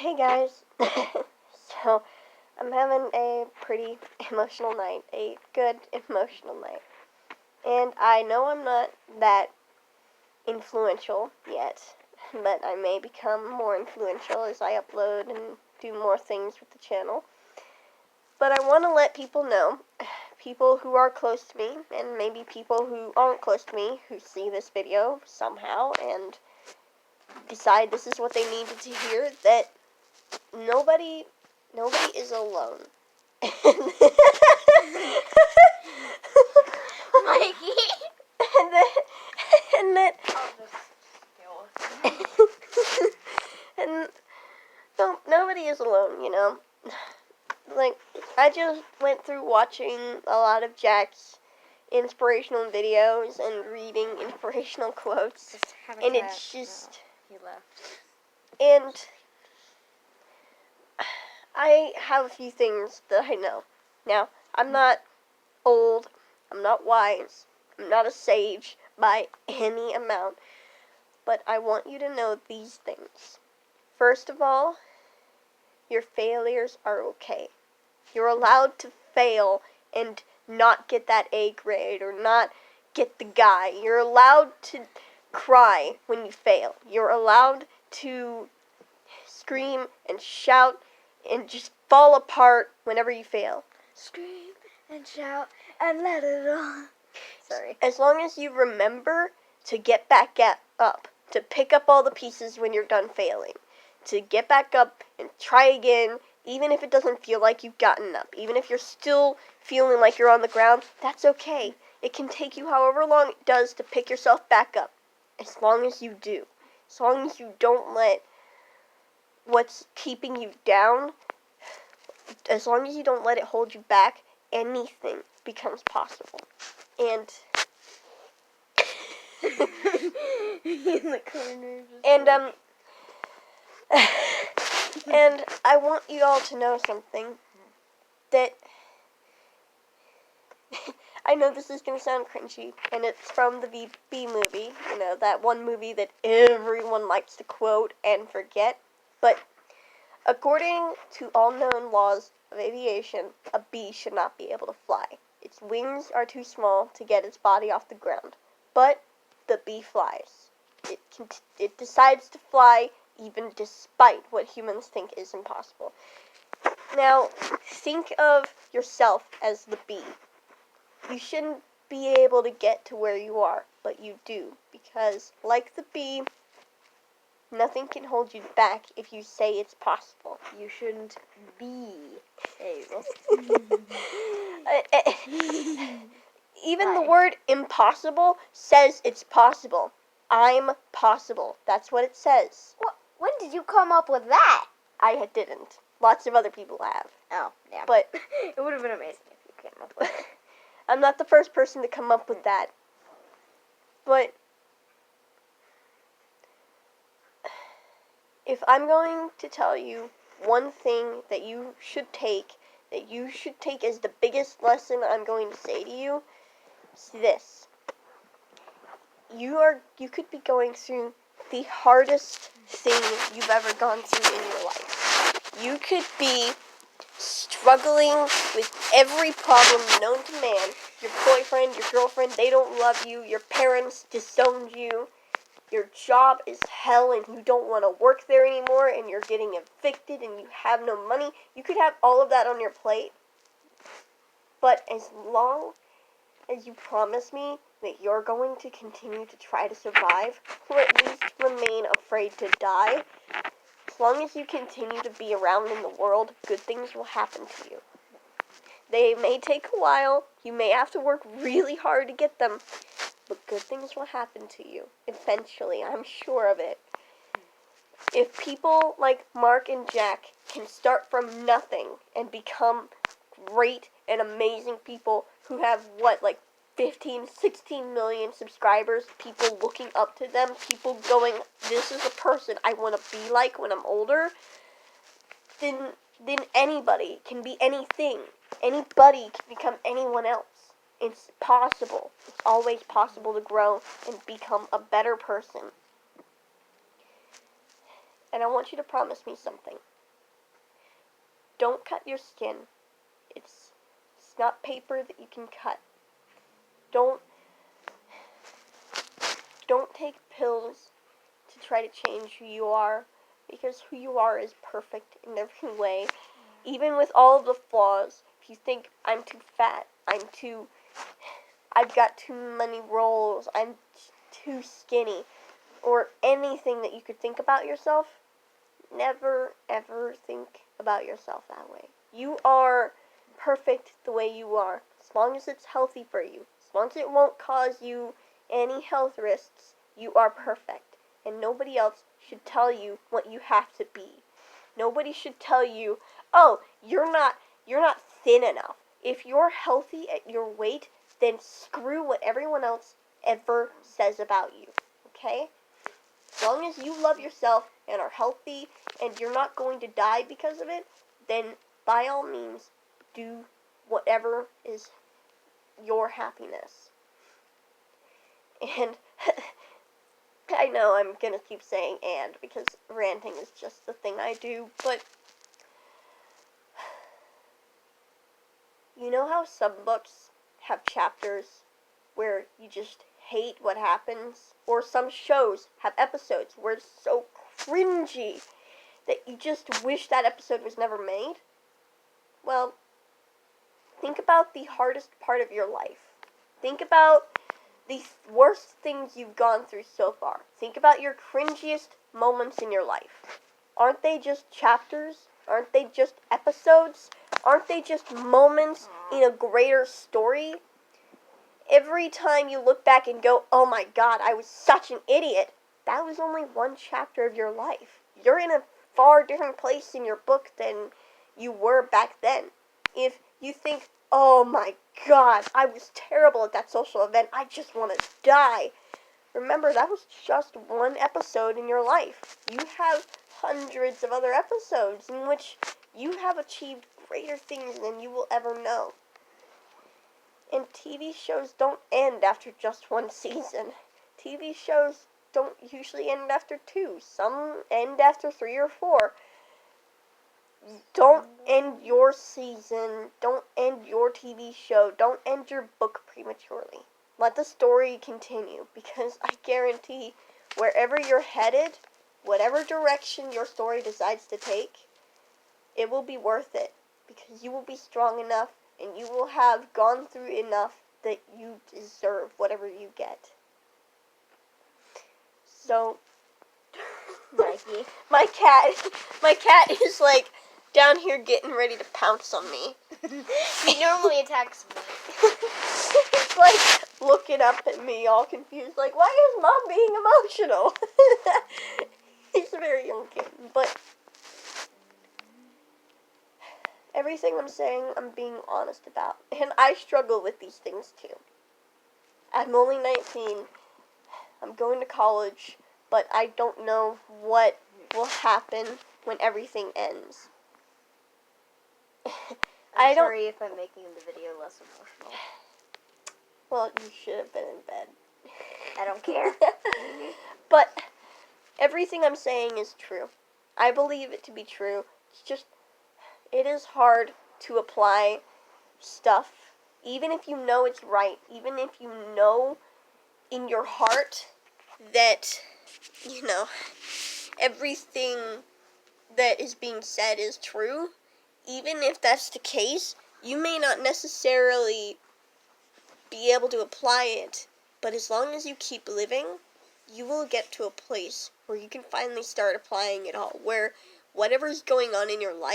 Hey guys, so I'm having a pretty emotional night, a good emotional night, and I know I'm not that influential yet, but I may become more influential as I upload and do more things with the channel. But I want to let people know, people who are close to me, and maybe people who aren't close to me, who see this video somehow and decide this is what they needed to hear, that Nobody is alone. Mikey. and that I'll just deal with it. and no, nobody is alone, you know. Like, I just went through watching a lot of Jack's inspirational videos and reading inspirational quotes, and it's just he left. and I have a few things that I know. Now, I'm not old, I'm not wise, I'm not a sage by any amount, but I want you to know these things. First of all, your failures are okay. You're allowed to fail and not get that A grade or not get the guy. You're allowed to cry when you fail. You're allowed to scream and shout and just fall apart whenever you fail. Scream and shout and let it all. Sorry. As long as you remember to get back up, to pick up all the pieces when you're done failing, to get back up and try again, even if it doesn't feel like you've gotten up, even if you're still feeling like you're on the ground, that's okay. It can take you however long it does to pick yourself back up, as long as you do. As long as you don't let what's keeping you down, as long as you don't let it hold you back, anything becomes possible. And in the corner. And I want you all to know something, that I know this is going to sound cringy, and it's from the B movie, you know, that one movie that everyone likes to quote and forget, but according to all known laws of aviation, a bee should not be able to fly. Its wings are too small to get its body off the ground, but the bee flies. It decides to fly even despite what humans think is impossible. Now, think of yourself as the bee. You shouldn't be able to get to where you are, but you do, because like the bee, nothing can hold you back if you say it's possible. You shouldn't be able. Even the word impossible says it's possible. I'm possible. That's what it says. When did you come up with that? I didn't. Lots of other people have. Oh, yeah. But it would have been amazing if you came up with it. I'm not the first person to come up with that. But if I'm going to tell you one thing that you should take as the biggest lesson I'm going to say to you, it's this. You could be going through the hardest thing you've ever gone through in your life. You could be struggling with every problem known to man. Your boyfriend, your girlfriend, they don't love you. Your parents disowned you. Your job is hell and you don't want to work there anymore and you're getting evicted and you have no money. You could have all of that on your plate. But as long as you promise me that you're going to continue to try to survive, or at least remain afraid to die, as long as you continue to be around in the world, good things will happen to you. They may take a while, you may have to work really hard to get them, but good things will happen to you. Eventually, I'm sure of it. If people like Mark and Jack can start from nothing and become great and amazing people who have, 15, 16 million subscribers, people looking up to them, people going, this is a person I want to be like when I'm older, then anybody can be anything. Anybody can become anyone else. It's possible. It's always possible to grow and become a better person. And I want you to promise me something. don't cut your skin. It's not paper that you can cut. Don't take pills to try to change who you are, because who you are is perfect in every way. Even with all of the flaws, if you think I'm too fat, I've got too many rolls, I'm too skinny, or anything that you could think about yourself, never ever think about yourself that way. You are perfect the way you are, as long as it's healthy for you, as long as it won't cause you any health risks. You are perfect, and nobody else should tell you what you have to be. Nobody should tell you, oh, you're not thin enough. If you're healthy at your weight, then screw what everyone else ever says about you, okay? As long as you love yourself and are healthy and you're not going to die because of it, then by all means, do whatever is your happiness. And I know I'm going to keep saying and, because ranting is just the thing I do, but you know how some books have chapters where you just hate what happens? Or some shows have episodes where it's so cringy that you just wish that episode was never made? Well, think about the hardest part of your life. Think about the worst things you've gone through so far. Think about your cringiest moments in your life. Aren't they just chapters? Aren't they just episodes? Aren't they just moments in a greater story? Every time you look back and go, oh my god, I was such an idiot, that was only one chapter of your life. You're in a far different place in your book than you were back then. If you think, oh my god, I was terrible at that social event, I just want to die. Remember, that was just one episode in your life. You have hundreds of other episodes in which you have achieved greater things than you will ever know. And TV shows don't end after just one season. TV shows don't usually end after 2. Some end after 3 or 4. Don't end your season. Don't end your TV show. Don't end your book prematurely. Let the story continue, because I guarantee wherever you're headed, whatever direction your story decides to take, it will be worth it, because you will be strong enough and you will have gone through enough that you deserve whatever you get. So, Mikey. my cat is like down here getting ready to pounce on me. He normally attacks me. He's like looking up at me all confused, like, why is Mom being emotional? He's a very young kid, but everything I'm saying, I'm being honest about. And I struggle with these things too. I'm only 19. I'm going to college, but I don't know what will happen when everything ends. I'm sorry if I'm making the video less emotional. Well, you should have been in bed. I don't care. But everything I'm saying is true. I believe it to be true. It's just, it is hard to apply stuff, even if you know it's right, even if you know in your heart that, you know, everything that is being said is true. Even if that's the case, you may not necessarily be able to apply it, but as long as you keep living, you will get to a place where you can finally start applying it all, where whatever's going on in your life